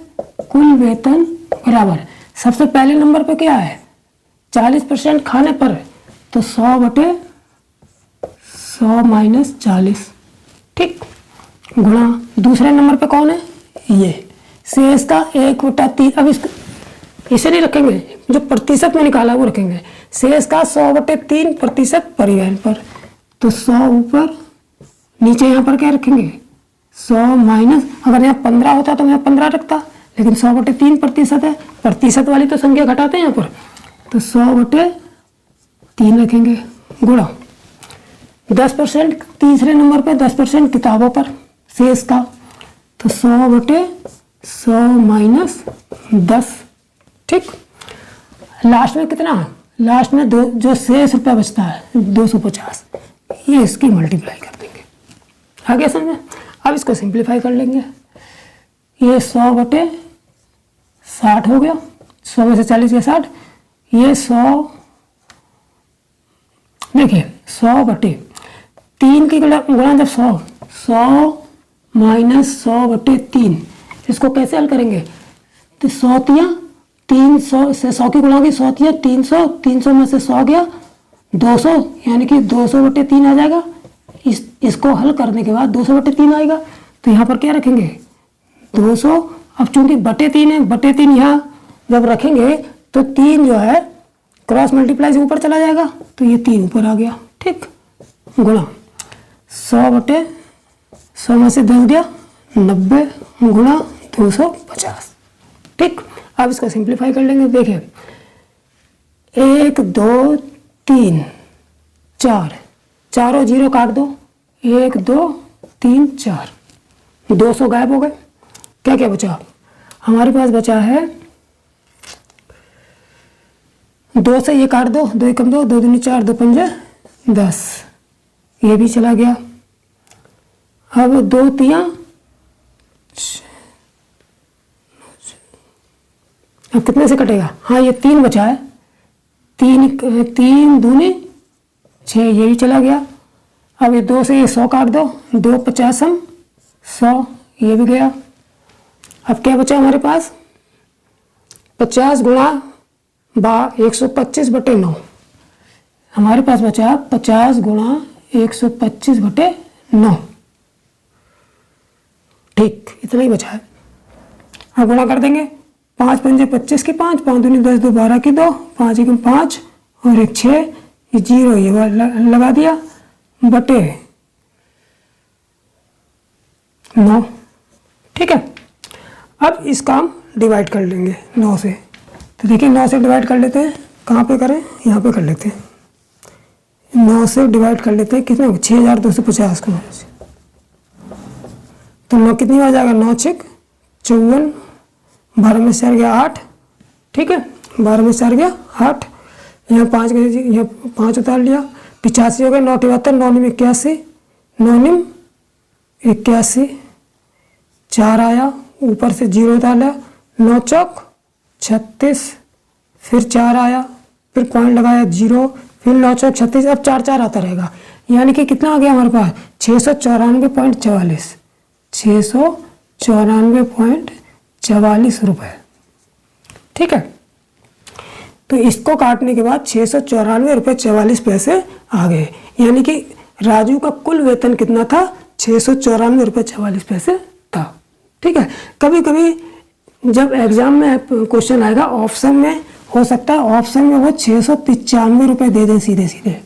कुल वेतन बराबर, सबसे पहले नंबर पे क्या है? 40% खाने पर, तो 100/100 माइनस 40। ठीक, गुणा दूसरे नंबर पे कौन है? ये शेष का 1/3। अब इसको इसे नहीं रखेंगे, जो प्रतिशत में निकाला वो रखेंगे। शेष का 100/3% परिवहन पर, तो 100 ऊपर, नीचे यहाँ पर क्या रखेंगे? 100 माइनस, अगर यहाँ 15 होता तो मैं 15 रखता, लेकिन 100/3% है, प्रतिशत वाली तो संख्या घटाते हैं यहाँ पर, तो 100/3 रखेंगे। गुणा 10%, तीसरे नंबर पे 10% किताबों पर शेष का, तो 100/100 माइनस 10। ठीक, लास्ट में कितना? लास्ट में जो शेष रुपया बचता है 250, ये इसकी मल्टीप्लाई कर देंगे। आगे समझे? अब इसको सिंप्लीफाई कर लेंगे। ये 100/60 हो गया, 100 में से 40 या 60, ये 100, देखिए 100/3 की गुणा जब 100 माइनस 100/3, इसको कैसे हल करेंगे? तो 100 300 से 100 की गुणा होगी, 100 300, 300 में से 100 गया 200, यानी कि 200/3 आ जाएगा। इसको हल करने के बाद 200/3 आएगा, तो यहाँ पर क्या रखेंगे? 200। अब चूंकि /3 है, /3 यहाँ जब रखेंगे तो 3 जो है क्रॉस मल्टीप्लाई से ऊपर चला जाएगा, तो ये 3 ऊपर आ गया। ठीक, गुणा 100/100 में से 10 गया 90, गुणा 250। ठीक, अब इसको सिंप्लीफाई कर लेंगे। देखिए 1 2 3 4, चारों जीरो काट दो, 1 2 3 4, 200 गायब हो गए। क्या क्या बचा? हमारे पास बचा है 2 से ये काट दो, 2 कम 2, 2 दूनी 4, 2 पंजे 10, ये भी चला गया। अब 2 तियां, अब कितने से कटेगा? हाँ, ये 3 बचा है, 3 दूनी 6, ये भी चला गया। अब ये 2 से ये 100 काट दो, 2 50 100, ये भी गया। अब क्या बचा हमारे पास? 50 गुणा 125/9, हमारे पास बचा 50 गुणा 125/9। ठीक, इतना ही बचा है। अब गुणा कर देंगे, 5 पंजे 25 की 5, 5 दूनी 10, 2 12 की 2, 5 एकम 5 और 1 6, ये 0 ये लगा दिया बटे 9। ठीक है, अब इसका हम डिवाइड कर लेंगे 9 से। तो देखिए 9 से डिवाइड कर लेते हैं, कहाँ पे करें? यहाँ पे कर लेते हैं। 9 से डिवाइड कर लेते हैं, कितने 6250 को। तो 9 कितनी बार जाएगा, 9 छक 54, 12 में 4 गया 8, ठीक है, 12 में 4 गया 8, यहाँ 5 गए, यहाँ 5 उतार लिया, 85 हो गया, 9 72, 9 निम 81, 9 निम 81, 4 आया, ऊपर से 0 उतार लिया, 9 चौक 36, फिर 4 आया, फिर पॉइंट लगाया 0, फिर 9 चौक 36, अब 4 4 आता रहेगा, यानी कि कितना आ गया हमारे पास 694.44, 694.44 रुपये, ठीक है। तो इसको काटने के बाद 694.44 आ गए, यानी कि राजू का कुल वेतन कितना था, 694.44 था, ठीक है। कभी कभी जब एग्जाम में क्वेश्चन आएगा ऑप्शन में, हो सकता है ऑप्शन में वो 695 रुपये दे दें, सीधे सीधे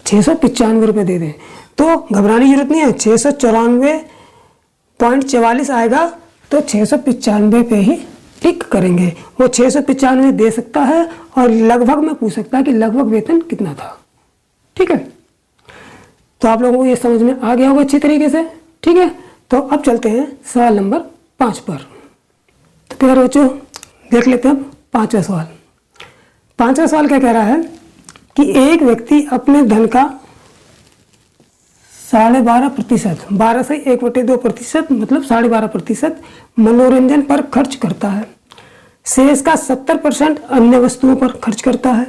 695 रुपये दे दें, तो घबराने की जरूरत नहीं है। 694.44 आएगा तो 695 पे ही टिक करेंगे। वो 695 दे सकता है और लगभग में पूछ सकता है कि लगभग वेतन कितना था, ठीक है। तो आप लोगों को ये समझ में आ गया होगा अच्छी तरीके से, ठीक है। तो अब चलते हैं सवाल नंबर 5 पर। तो प्यारे बच्चों देख लेते हैं 5वां सवाल। 5वां सवाल क्या कह रहा है कि एक व्यक्ति अपने धन का 12.5%, 12 से 1/2% मतलब 12.5% मनोरंजन पर खर्च करता है, शेष का 70% अन्य वस्तुओं पर खर्च करता है,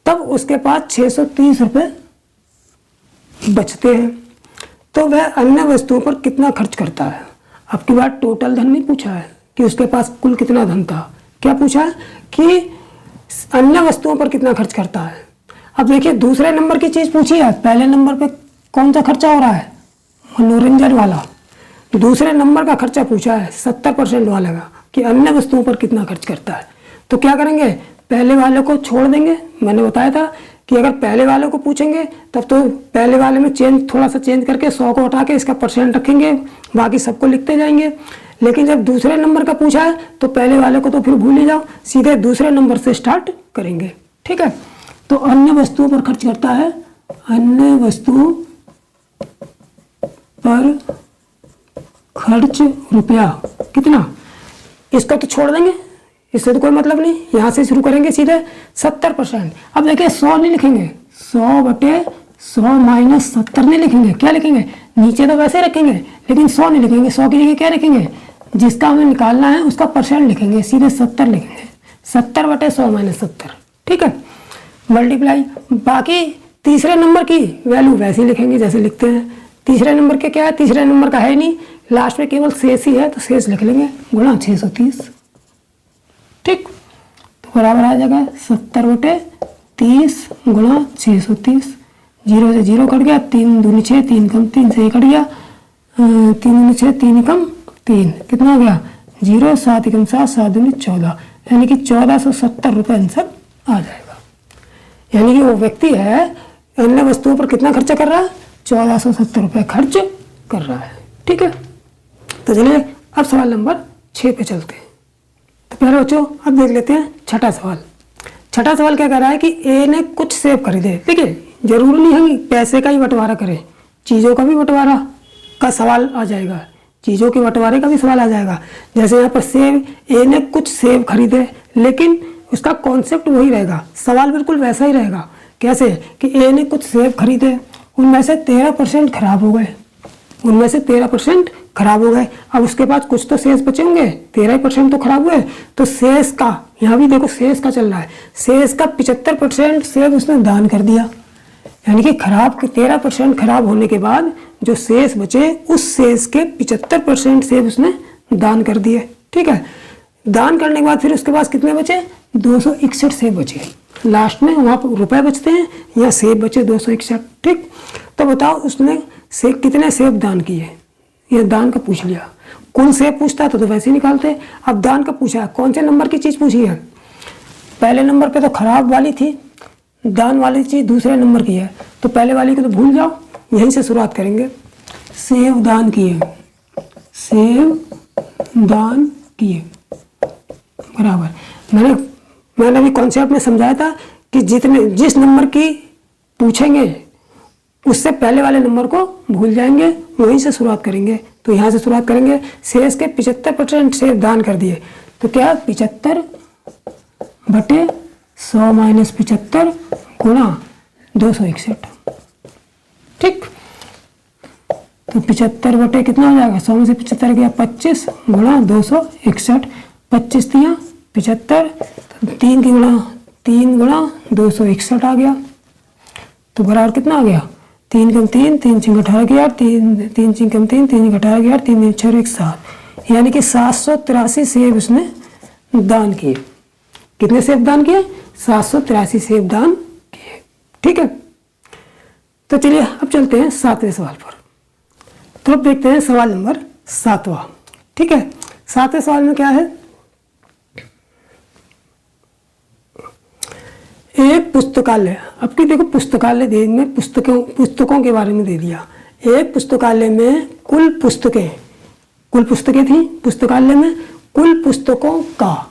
तब उसके पास 630 रुपये बचते हैं, तो वह अन्य वस्तुओं पर कितना खर्च करता है। अब की बार टोटल धन नहीं पूछा है कि उसके पास कुल कितना धन था, क्या पूछा है कि अन्य वस्तुओं पर कितना खर्च करता है। अब देखिए दूसरे नंबर की चीज पूछी है, पहले नंबर पे कौन सा खर्चा हो रहा है, मनोरंजन वाला। दूसरे नंबर का खर्चा पूछा है 70% वाले का कि अन्य वस्तुओं पर कितना खर्च करता है। तो क्या करेंगे, पहले वाले को छोड़ देंगे। मैंने बताया था कि अगर पहले वाले को पूछेंगे तब तो पहले वाले में थोड़ा सा चेंज करके 100 को हटा के इसका परसेंट रखेंगे, बाकी सबको लिखते जाएंगे। लेकिन जब दूसरे नंबर का पूछा है तो पहले वाले को तो फिर भूल ही जाओ, सीधे दूसरे नंबर से स्टार्ट करेंगे, ठीक है। तो अन्य वस्तुओं पर खर्च करता है, अन्य वस्तुओं पर खर्च रुपया कितना, इसको तो छोड़ देंगे, इससे तो कोई मतलब नहीं, यहाँ से शुरू करेंगे सीधे 70%। अब देखिए 100 नहीं लिखेंगे, 100/100 माइनस 70 नहीं लिखेंगे, क्या लिखेंगे, नीचे तो वैसे रखेंगे लेकिन 100 नहीं लिखेंगे, 100 की जगह क्या लिखेंगे, जिसका हमें निकालना है उसका परसेंट लिखेंगे, सीधे 70 लिखेंगे, 70/100 माइनस 70, ठीक है, मल्टीप्लाई। बाकी तीसरे नंबर की वैल्यू वैसे ही लिखेंगे जैसे लिखते हैं। तीसरे नंबर के क्या है, तीसरे नंबर का है नहीं, लास्ट में केवल शेष ही है तो शेष लिख लेंगे गुणा 630, ठीक। तो बराबर आ जाएगा 70/30 गुणा 630, 0 से 0 कट गया, 3 दूनी 6, 3 कम 3 से कट गया, 3 दूनी 6, 3 कम 3, कितना हो गया 0, 7 कम 7, 7 दूनी 14, यानी कि 1470 रुपये आंसर आ जाएगा। यानी कि वो व्यक्ति है अन्य वस्तुओं पर कितना खर्चा कर रहा है, 1470 रुपये खर्च कर रहा है, ठीक है। तो चलिए अब सवाल नंबर 6 पे चलते हैं। तो पहले बच्चों अब देख लेते हैं छठा सवाल। छठा सवाल क्या कह रहा है कि ए ने कुछ सेब खरीदे। देखिए जरूरी नहीं है कि पैसे का ही बंटवारा करें, चीज़ों का भी बंटवारा का सवाल आ जाएगा, चीज़ों के बंटवारे का भी सवाल आ जाएगा। जैसे यहाँ पर सेब, ए ने कुछ सेब खरीदे, लेकिन उसका कॉन्सेप्ट वही रहेगा, सवाल बिल्कुल वैसा ही रहेगा। कैसे कि ए ने कुछ सेब खरीदे, उनमें से 13% खराब हो गए, उनमें से 13% खराब हो गए। अब उसके पास कुछ तो शेष बचे होंगे, 13% तो खराब हुए, तो शेष का, यहाँ भी देखो शेष का चल रहा है, शेष का 75% सेब उसने दान कर दिया। यानी कि खराब के 13% खराब होने के बाद जो शेष बचे, उस शेष के 75% सेब उसने दान कर दिए, ठीक है। दान करने के बाद फिर उसके पास कितने बचे, 261 सेब बचे। लास्ट में वहाँ पर रुपए बचते हैं, यहाँ सेब बचे 261, ठीक। तो बताओ उसने सेब कितने सेब दान किए, ये दान का पूछ लिया। कुल सेब पूछता तो वैसे ही निकालते। अब दान का पूछा, कौन से नंबर की चीज़ पूछी है, पहले नंबर पे तो खराब वाली थी, दान वाली चीज़ दूसरे नंबर की है, तो पहले वाली को तो भूल जाओ, यहीं से शुरुआत करेंगे। सेब दान किए, सेब दान किए बराबर। मैंने अभी कॉन्सेप्ट में समझाया था कि जिस नंबर की पूछेंगे उससे पहले वाले नंबर को भूल जाएंगे, वहीं से शुरुआत करेंगे। तो यहाँ से शुरुआत करेंगे। शेष के 75% सेब दान कर दिए, तो क्या 75/100 - 75 गुणा 261। ठीक, तो 75 बटे कितना हो जाएगा, 100 में से 75 गया 25 गुणा 261, 25 दिया 75, तो 3 गुणा 261 आ गया। तो बराबर कितना आ गया, 3 कम 3, 3 × 18 गया, 3 3 कम 3, 3 × 18 गया, 3 × 6 = 7, यानी कि 783 सेब उसने दान किए। कितने सेब दान किए, 783 सेब दान किए। ठीक है, तो चलिए अब चलते हैं 7वें सवाल पर। तो अब देखते हैं सवाल नंबर 7वां। ठीक है, 7वें सवाल में क्या है, एक पुस्तकालय, अब की देखो पुस्तकालय में पुस्तकों के बारे में दे दिया। एक पुस्तकालय में कुल पुस्तकें थी, पुस्तकालय में कुल पुस्तकों का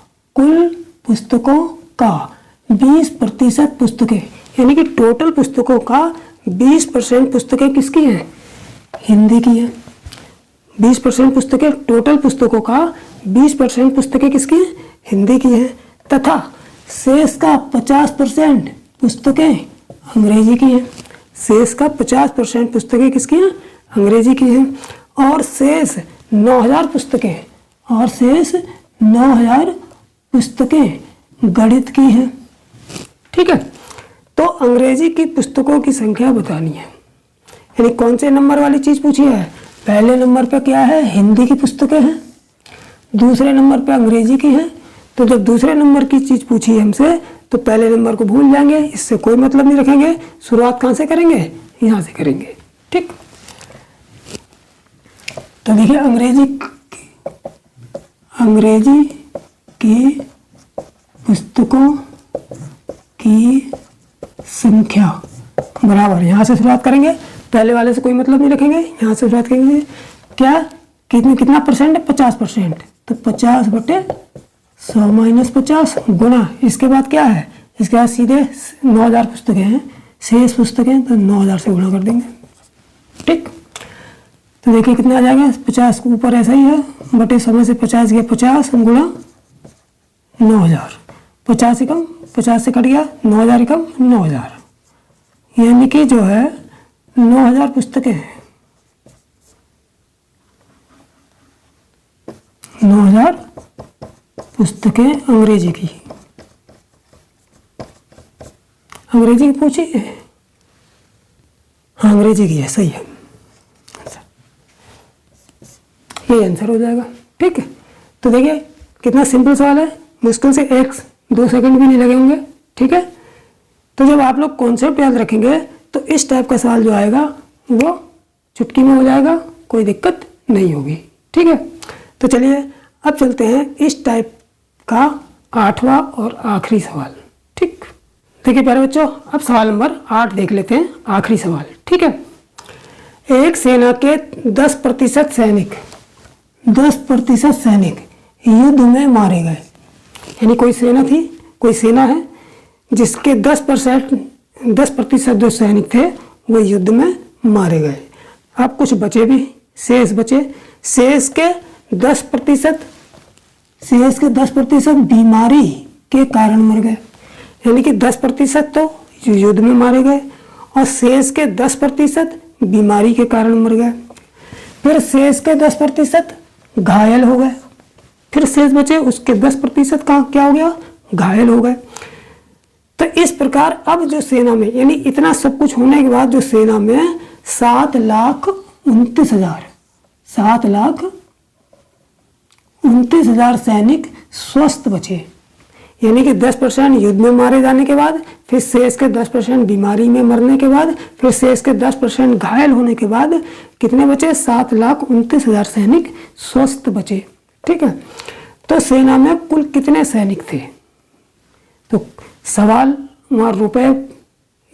20% पुस्तकें, यानी कि टोटल पुस्तकों का 20% पुस्तकें किसकी हैं, हिंदी की है। 20% पुस्तकें, टोटल पुस्तकों का 20% पुस्तकें किसकी हैं, हिंदी की हैं, तथा शेष का 50% पुस्तकें अंग्रेजी की हैं। शेष का 50% पुस्तकें किसकी हैं, अंग्रेजी की हैं, और शेष 9000 पुस्तकें गणित की हैं। ठीक है, तो अंग्रेजी की पुस्तकों की संख्या बतानी है, यानी कौन से नंबर वाली चीज पूछी है, पहले नंबर पे क्या है, हिंदी की पुस्तकें हैं, दूसरे नंबर पे अंग्रेजी की हैं। तो जब दूसरे नंबर की चीज पूछी है हमसे, तो पहले नंबर को भूल जाएंगे, इससे कोई मतलब नहीं रखेंगे, शुरुआत कहाँ से करेंगे, यहाँ से करेंगे। ठीक, तो देखिए अंग्रेजी की पुस्तकों की संख्या बराबर, यहाँ से शुरुआत करेंगे, पहले वाले से कोई मतलब नहीं रखेंगे, यहाँ से शुरुआत करेंगे। क्या कितना परसेंट है, 50%, तो 50/100 - 50 गुणा, इसके बाद क्या है, इसके बाद सीधे 9000 पुस्तकें हैं, शेष पुस्तकें, तो 9000 से गुणा कर देंगे। ठीक, तो देखिए कितना आ जाएगा, 50 के ऊपर ऐसा ही है, बटे 100 से 50 गया 50 गुणा 9000, 50 से कम 50 से कट गया, 9000 कम 9000, यानी कि जो है 9000 पुस्तकें हैं, 9000 पुस्तकें अंग्रेजी की पूछी है, हाँ अंग्रेजी की है, सही है, ये आंसर हो जाएगा। ठीक है, तो देखिए कितना सिंपल सवाल है, मुश्किल से 1-2 सेकंड भी नहीं लगे होंगे। ठीक है, तो जब आप लोग कॉन्सेप्ट याद रखेंगे तो इस टाइप का सवाल जो आएगा वो चुटकी में हो जाएगा, कोई दिक्कत नहीं होगी। ठीक है, तो चलिए अब चलते हैं इस टाइप का 8वां और आखिरी सवाल। ठीक, देखिए प्यारे बच्चों, अब सवाल नंबर 8 देख लेते हैं, आखिरी सवाल। ठीक है, एक सेना के 10% सैनिक युद्ध में मारे गए, यानी कोई सेना है जिसके 10% जो सैनिक थे वो युद्ध में मारे गए। अब कुछ बचे भी, शेष बचे, शेष के 10% बीमारी के कारण मर गए, यानी कि 10% तो युद्ध में मारे गए और शेष के 10% बीमारी के कारण मर गए, फिर शेष के 10% घायल हो गए, फिर शेष बचे उसके 10% का क्या हो गया, घायल हो गए। तो इस प्रकार अब जो सेना में, यानी इतना सब कुछ होने के बाद जो सेना में 7,29,000 सैनिक स्वस्थ बचे, यानी कि 10% युद्ध में मारे जाने के बाद, फिर शेष के 10% बीमारी में मरने के बाद, फिर शेष के 10% घायल होने के बाद कितने बचे, 7,29,000 सैनिक स्वस्थ बचे। ठीक है, तो सेना में कुल कितने सैनिक थे, तो सवाल वहाँ रुपए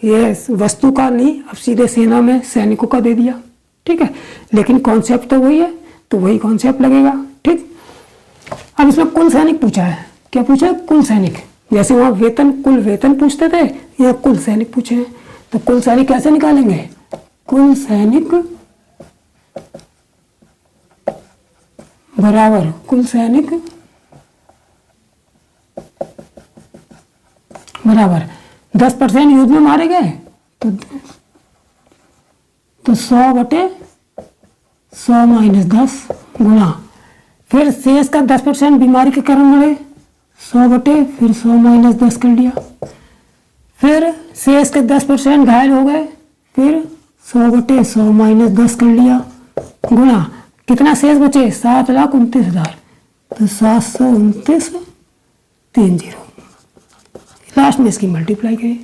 ये वस्तु का नहीं, अब सीधे सेना में सैनिकों का दे दिया। ठीक है, लेकिन कॉन्सेप्ट तो वही है, तो वही कॉन्सेप्ट लगेगा। ठीक, अब इसमें कुल सैनिक पूछा है, क्या पूछा है, कुल सैनिक, जैसे वहाँ वेतन, कुल वेतन पूछते थे, यहाँ कुल सैनिक पूछे हैं, तो कुल सैनिक कैसे निकालेंगे? कुल सैनिक बराबर कुल सैनिक बराबर 10% युद्ध में मारे गए तो 100/100 माइनस 10 गुणा, फिर शेष का 10% बीमारी के कारण मरे, 100 फिर 100 माइनस 10 कर लिया, फिर शेष के 10% घायल हो गए, फिर 100/100 माइनस 10 कर लिया, गुणा कितना शेष बचे? 7,29,000, तो 729,30 लास्ट में इसकी मल्टीप्लाई करिए।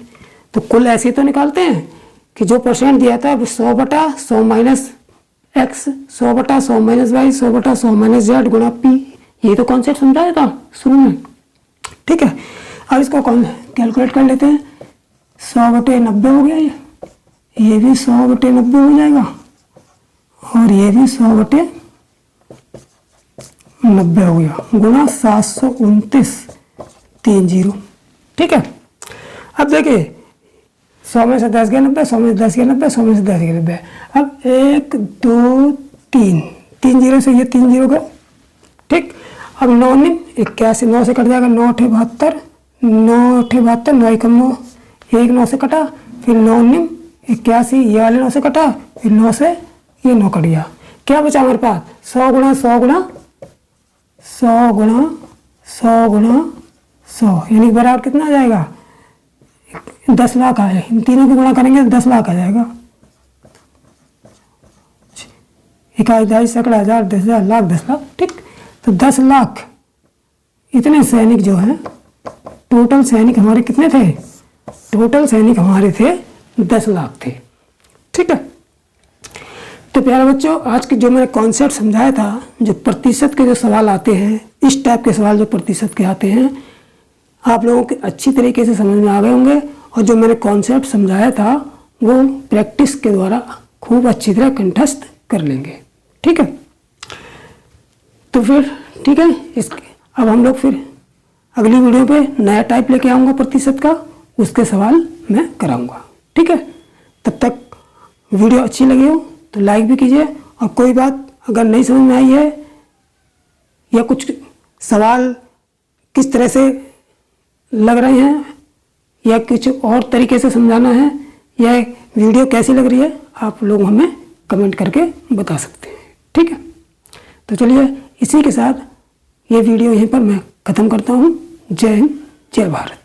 तो कुल ऐसे तो निकालते हैं कि जो परसेंट दिया था वो 100/100 minus x, 100/100 minus y, 100/100 minus z गुणा p। ये तो कॉन्सेप्ट समझाया था शुरू में, ठीक है। अब इसको कैलकुलेट कर लेते हैं। 100/90 हो गया, ये भी 100/90 हो जाएगा और ये भी 100/90 हो गया, गुणा 729,30, ठीक है। अब देखिए 100 में से 10 गया 90, 100 में से 10 गया 90, 100 में से 10 गया 90। अब 1 2 3 3 जीरो से ये 3 जीरो गए, ठीक। अब 9 9 81, 9 से कट जाएगा, 9 8 72, 9 8 72, 9 1 9, 1 9 से कटा, फिर 9 9 81, ये वाले 9 से कटा, फिर 9 से ये 9 कट गया। क्या बचा हमारे पास? 100 गुणा 100 गुणा 100 गुणा 100 गुणा 100 यानी बराबर कितना आ जाएगा? 10 लाख आए। इन तीनों की गुणा करेंगे तो 10 लाख आ जाएगा। 21 22 सैकड़ा हजार 10,000 लाख 10 लाख, ठीक। तो 10 लाख इतने सैनिक जो हैं, टोटल सैनिक हमारे कितने थे? टोटल सैनिक हमारे थे 10 लाख थे, ठीक है। तो प्यारे बच्चों, आज के जो मैंने कॉन्सेप्ट समझाया था, जो प्रतिशत के जो सवाल आते हैं, इस टाइप के सवाल जो प्रतिशत के आते हैं, आप लोगों के अच्छी तरीके से समझ में आ गए होंगे। और जो मैंने कॉन्सेप्ट समझाया था वो प्रैक्टिस के द्वारा खूब अच्छी तरह कंठस्थ कर लेंगे, ठीक है। तो फिर ठीक है, अब हम लोग फिर अगली वीडियो पे नया टाइप लेके आऊँगा प्रतिशत का, उसके सवाल मैं कराऊँगा, ठीक है। तब तक वीडियो अच्छी लगी हो तो लाइक भी कीजिए, और कोई बात अगर नहीं समझ में आई है या कुछ सवाल किस तरह से लग रहे हैं या कुछ और तरीके से समझाना है या वीडियो कैसी लग रही है, आप लोग हमें कमेंट करके बता सकते हैं, ठीक है। तो चलिए इसी के साथ ये वीडियो यहीं पर मैं ख़त्म करता हूँ। जय हिंद, जय भारत।